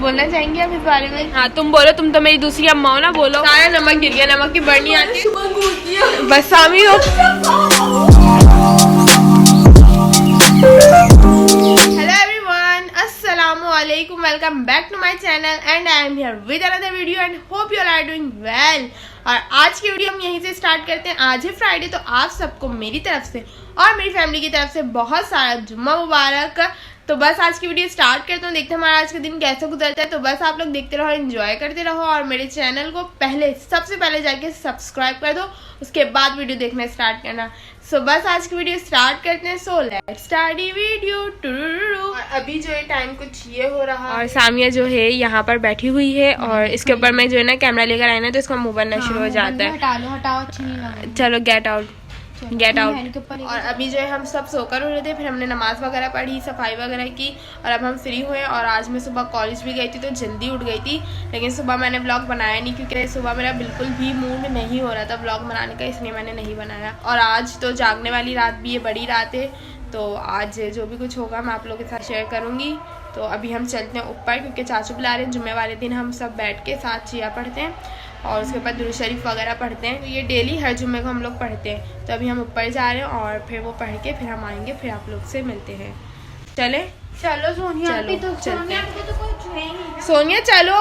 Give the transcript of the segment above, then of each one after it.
बोलना चाहेंगे आप इस बारे में? हाँ तुम बोलो, तुम तो मेरी दूसरी अम्मा हो ना, बोलो। सारा नमक गिर गया, नमक की बर्नी आती है बस सामी हो। हेलो एवरीवन, अस्सलामुअलैकुम, welcome back to my channel and I am here with another video and hope you are doing well. और आज की वीडियो हम यहीं से स्टार्ट करते हैं। आज है फ्राइडे, तो आप सबको मेरी तरफ से और मेरी फैमिली की तरफ से बहुत सारा जुम्मा मुबारक। तो बस आज की वीडियो स्टार्ट करते हैं, देखते हैं हमारा आज का दिन कैसे गुजरता है। तो बस आप लोग देखते रहो, एंजॉय करते रहो और मेरे चैनल को सबसे पहले जाके सब्सक्राइब कर दो, उसके बाद वीडियो देखना स्टार्ट करना। सो बस आज की वीडियो स्टार्ट करते हैं। So let's start the video. और अभी जो है टाइम कुछ ये हो रहा है और सामिया जो है यहाँ पर बैठी हुई है और इसके ऊपर मैं जो है ना कैमरा लेकर आया ना, तो इसका मुंह बनना शुरू हो जाता है। हटाओ, अच्छी नहीं लग रही। चलो गेट आउट। और अभी जो है हम सब सोकर उठे थे, फिर हमने नमाज वगैरह पढ़ी, सफाई वगैरह की और अब हम फ्री हुए। और आज मैं सुबह कॉलेज भी गई थी तो जल्दी उठ गई थी, लेकिन सुबह मैंने व्लॉग बनाया नहीं क्योंकि सुबह मेरा बिल्कुल भी मूड नहीं हो रहा था व्लॉग बनाने का, इसलिए मैंने नहीं बनाया। और आज तो जागने वाली रात भी है, बड़ी रात है, तो आज जो भी कुछ होगा मैं आप लोगों के साथ शेयर करूँगी। तो अभी हम चलते हैं ऊपर क्योंकि चाचू बुला रहे हैं। जुम्मे वाले दिन हम सब बैठ के साथ चिया पढ़ते हैं और उसके बाद दुरूद शरीफ वगैरह पढ़ते हैं। तो ये डेली हर जुम्मे को हम लोग पढ़ते हैं। तो अभी हम ऊपर जा रहे हैं और फिर वो पढ़ के फिर हम आएंगे, फिर आप लोग से मिलते हैं। चले चलो सोनिया, चलो तो चलते हैं। तो कुछ है नहीं। सोनिया चलो,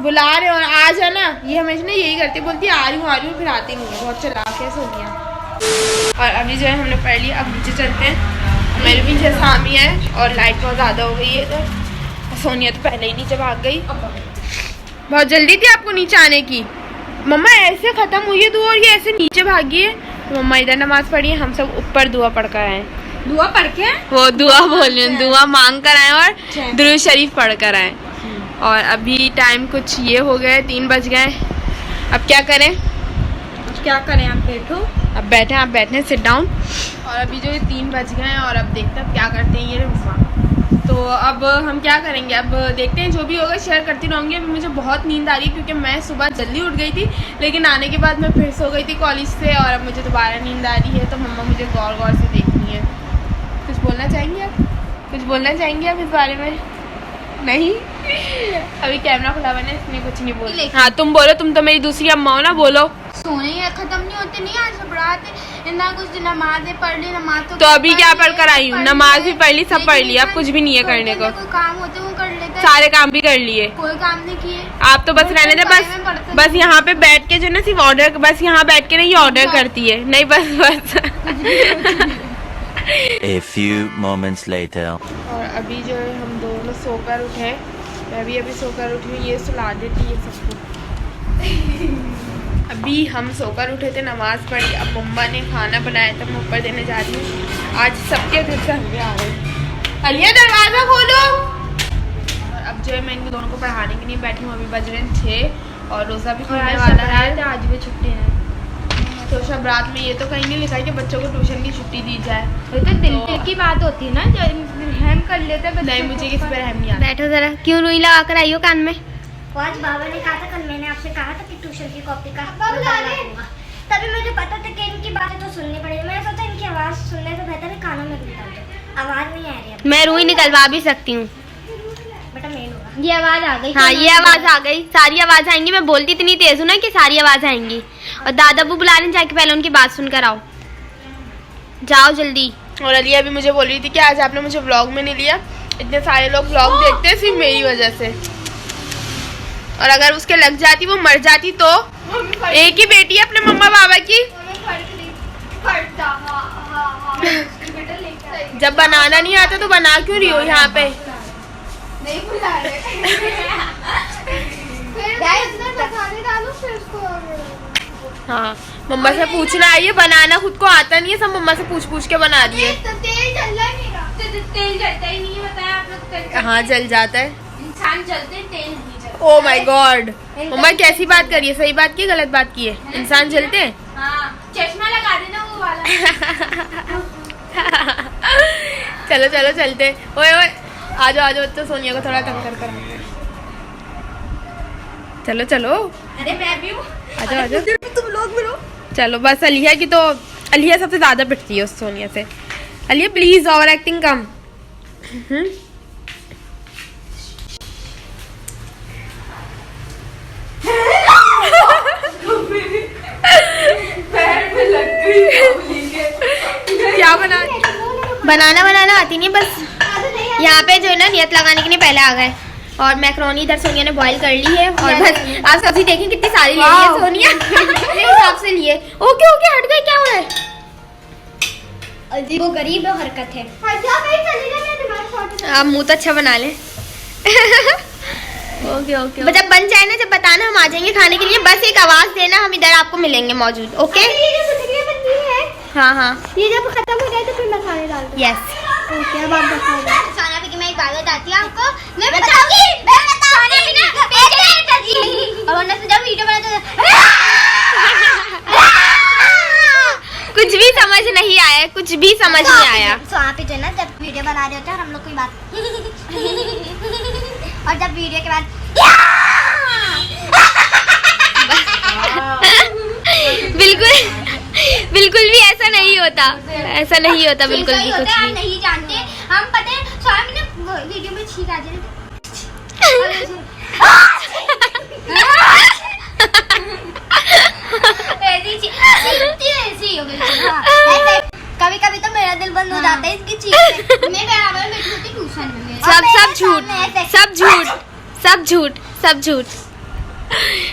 बुला रहे और आ जाना। ये हमेशा ना यही करती, बोलती आ रही हूँ फिर आती नहीं है, बहुत चलाक है सोनिया। और अभी जो है हमने पढ़ लिया, अब नीचे चलते हैं। मेरे पीछे सामी है और लाइट बहुत ज़्यादा हो गई है, तो सोनिया तो पहले ही नीचे भाग गई। बहुत जल्दी थी आपको नीचे आने की। मम्मा ऐसे खत्म हुई है दुआ और ये ऐसे नीचे भागी है। तो मम्मा इधर नमाज पढ़ी है, हम सब ऊपर दुआ पढ़ कर आए। दुआ पढ़ के वो दुआ बोल रही हूँ, दुआ मांग कर आए और दुरूद शरीफ पढ़ कर आए। और अभी टाइम कुछ ये हो गया, 3 बज गए। अब क्या करें? आप बैठो। अब बैठे, आप बैठे, सिट डाउन। और अभी जो 3 बज गए हैं और अब देखते हैं अब क्या करते हैं। ये मम्मा, तो अब हम क्या करेंगे, अब देखते हैं, जो भी होगा शेयर करती रहूँगी। अभी मुझे बहुत नींद आ रही है क्योंकि मैं सुबह जल्दी उठ गई थी, लेकिन आने के बाद मैं फिर सो गई थी कॉलेज से और अब मुझे दोबारा नींद आ रही है। तो मम्मा मुझे गौर गौर से देखनी है। कुछ बोलना चाहेंगे आप? कुछ बोलना चाहेंगे आप इस बारे में? नहीं अभी कैमरा खुला बना, इसमें कुछ नहीं बोल। हाँ तुम बोलो, तुम तो मेरी दूसरी अम्मा हो ना, बोलो। सोने खत्म नहीं होते, नहीं आज सब रात इतना कुछ नमाज पढ़ ली, नमाज तो अभी क्या पढ़ कर आई हूँ? नमाज भी पढ़ ली, सब पढ़ लिया, अब कुछ भी नहीं है करने को। कोई काम होते वो कर लेते, सारे काम भी कर लिए, कोई काम नहीं किए। आप तो बस रहने दे, बस यहाँ पे बैठ के जो ना सिर्फ ऑर्डर, बस यहाँ बैठ के नहीं ऑर्डर करती है, नहीं बस A few moments later. और अभी जो है हम दोनों सोकर उठे, मैं भी अभी सोकर उठी हूँ, ये सुला देती है सबको। अभी हम सोकर उठे थे, नमाज पढ़ी, अब मम्मा ने खाना बनाया था, मैं ऊपर देने जा रही हूँ। आज सबके घर से हलवे आ रहे। अलिया दरवाज़ा खोलो। और अब जो है मैं इनको दोनों को पढ़ाने के लिए बैठी हूँ। अभी बज रहे हैं 6 और रोज़ा भी खुलने वाला है, आज भी छुट्टी है। तो शब रात में ये तो कहीं नहीं लिखा है कि बच्चों को ट्यूशन की छुट्टी दी जाए। तो दिल की बात होती है ना, रहम कर लेते हैं। नहीं, मुझे किसी पर रहम नहीं आता। बैठो जरा, क्यों रुई लगा कर आई हो कान में? आज बाबा ने कहा था, कल मैंने आपसे कहा था कि ट्यूशन की कॉपी का दूंगा, तभी मुझे पता था कि इनकी बातें तो सुननी पड़ेगी। मैंने सोचा इनकी आवाज़ सुनने से बेहतर है कानों में निकाल दो। आवाज़ नहीं आ रही है, मैं रुई निकलवा भी सकती हूँ। बेटा मेल होगा। ये आवाज आ गई। हाँ ये आवाज आ गई, सारी आवाज आएंगी। मैं बोलती इतनी तेज हूँ ना कि सारी आवाज आएंगी। और दादा बू बुला रहे हैं, जाके पहले उनकी बात सुनकर आओ, जाओ जल्दी। और अलिया भी मुझे बोल रही थी कि आज आपने मुझे व्लॉग में नहीं लिया। इतने सारे लोग व्लॉग देखते हैं सिर्फ मेरी वजह से, और अगर उसके लग जाती, वो मर जाती तो। एक ही बेटी है अपने मम्मा पापा की। जब बनाना नहीं आता तो बना क्यों रही हो यहाँ पे? नहीं बुला रहे। हाँ मम्मा से पूछना है, ये बनाना खुद को आता नहीं है, सब मम्मा से पूछ के बना दिए। तेल जलता ही नहीं है, बताया आप लोग। हाँ जल जाता है, इंसान जलते, तेल नहीं जलता। ओ माय गॉड, मम्मा कैसी बात करी है? सही बात की गलत बात की है? इंसान जलते हैं? हाँ, चश्मा लगा देना वो वाला। चलो चलो चलते। ओए ओए आ जाओ बच्चों, सोनिया को थोड़ा तंग कर। चलो चलो, अरे मैं भी हूँ, आ जाओ तुम लोग भी रहो। चलो बस, अलिया की तो, अलिया सबसे ज्यादा पिटती है उस सोनिया से। अलिया प्लीज ओवर एक्टिंग कम। बनाना आती नहीं, बस यहाँ पे जो है ना नियत लगाने के लिए पहले आ गए। और मैक्रोनी इधर सोनिया ने बॉईल कर ली है और बस आप सब्जी देखें कितनी सारी ले ली है सोनिया मेरे हिसाब से लिए। ओके हट गई, क्या हो रहा है? वो गरीब हरकत है। आप मुंह तो अच्छा बना ले। ओके जब बन जाए ना, जब बताना, हम आ जाएंगे खाने के लिए। बस एक आवाज देना, हम इधर आपको मिलेंगे मौजूद। ओके हाँ ये जब खत्म हो जाए तो फिर मसाले डाल दो। यस। ओके अब आप बताओ। सोना भी कि मैं एक बात बताती हूँ आपको, मैं बताऊंगी। सोना भी ना और वरना से जब वीडियो बनाते कुछ भी समझ नहीं आया, कुछ भी समझ नहीं आया। तो वहाँ पे जो है ना, जब वीडियो बना रहे होते हैं और हम लोग कोई बात और जब वीडियो के बाद बिल्कुल भी ऐसा नहीं होता, ऐसा नहीं होता बिल्कुल भी कुछ हम भी। नहीं जानते, हम पता है स्वामी ने वीडियो में छींक आ जाए। कभी कभी तो मेरा दिल बंद हो जाता है इसकी चीज से। मैं बराबर बैठी होती ट्यूशन में। सब झूठ।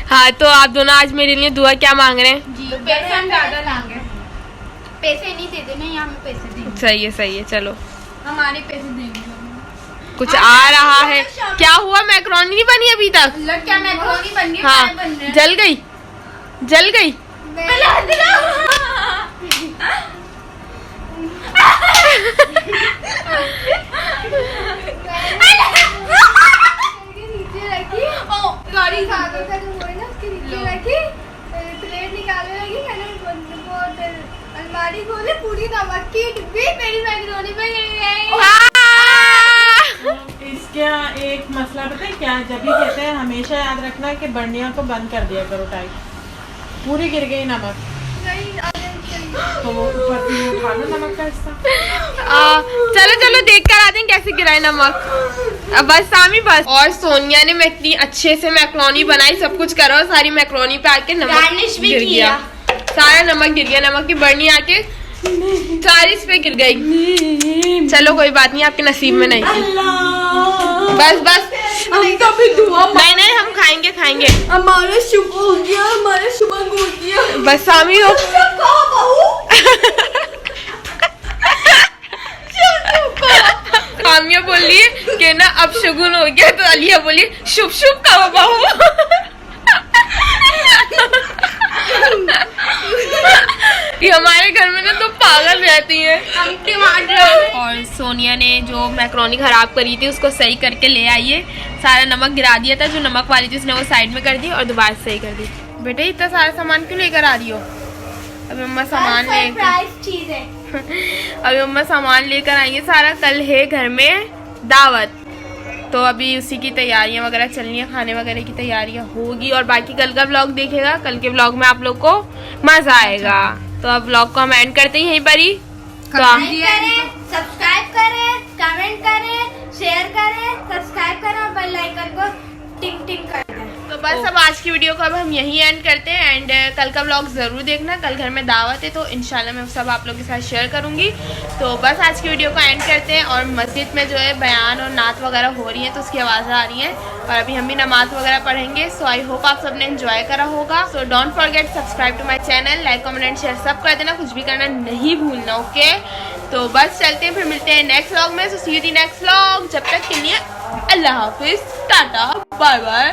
हाँ, तो आप दोनों आज मेरे लिए दुआ क्या मांग रहे हैं? पैसे हम ज्यादा लाएंगे, पैसे नहीं दे देने, यहाँ हमें पैसे देंगे। सही है, चलो हमारे पैसे देंगे। कुछ आ रहा है। क्या हुआ? मैक्रोनी नहीं बनी अभी तक? क्या मैक्रोनी बन गई? हाँ, जल गई। गाड़ी सागर का जो है ना, उसके नीचे रखी, प्लेट निकालने लगी, मैंने वो अलमारी खोली, पूरी नमक की डिब्बी मेरी मैक्रोनी पे गिर गई। इसका एक मसला पता है क्या? जब भी कहते हैं हमेशा याद रखना कि बर्नियों को बंद कर दिया करो टाइट। पूरी गिर गई नमक, तो वो ऊपर से उठा लो नमक का हिस्सा। चलो देख कर आते हैं कैसे गिराए नमक। अब बस सामी बस। और सोनिया ने इतनी अच्छे से मैक्रोनी बनाई, सब कुछ करा, सारी मैक्रोनी पे आके नमक गार्निश भी गिर गया, सारा नमक गिर गया। नमक की बर्नी आके सारी इस पे गिर गई। चलो कोई बात नहीं, आपके नसीब में नहीं थी। बस नहीं, हम खाएंगे। हमारा शुभ हो गया। बस सामी हो। सामिया बोलिए कि ना अब शगुन हो गया, तो अलिया बोलिए शुभ कहो बहू। ये हमारे घर में ना तो पागल रहती है। और सोनिया ने जो मैक्रोनी खराब करी थी उसको सही करके ले आई है। सारा नमक गिरा दिया था, जो नमक वाली थी उसने वो साइड में कर दी और दोबारा से सही कर दी। बेटे इतना सारा सामान क्यों लेकर आ रही हो? अभी अम्मा सामान लेकर आएंगे सारा। कल है घर में दावत, तो अभी उसी की तैयारियां वगैरह चलनी है, खाने वगैरह की तैयारियां होगी। और बाकी कल का व्लॉग देखेगा, कल के व्लॉग में आप लोग को मजा आएगा। तो अब व्लॉग को हम एंड करते हैं यहीं पर ही। तो सब्सक्राइब करें, कमेंट करें, शेयर करें, सब्सक्राइब करें और बेल आइकन को टिंग कर दें। तो बस अब आज की वीडियो को अब हम यहीं एंड करते हैं। एंड कल का व्लॉग ज़रूर देखना, कल घर में दावत है, तो इंशाल्लाह मैं सब आप लोगों के साथ शेयर करूंगी। तो बस आज की वीडियो को एंड करते हैं। और मस्जिद में जो है बयान और नात वगैरह हो रही है, तो उसकी आवाज़ें आ रही हैं और अभी हम भी नमाज वगैरह पढ़ेंगे। सो आई होप आप सबने एंजॉय करा होगा। So don't forget subscribe to my channel, like comment and share सब कर देना, कुछ भी करना नहीं भूलना। ओके, तो बस चलते हैं, फिर मिलते हैं नेक्स्ट व्लॉग में। सो सी यू द नेक्स्ट व्लॉग। जब तक के लिए अल्लाह हाफिज़, टाटा, बाय बाय।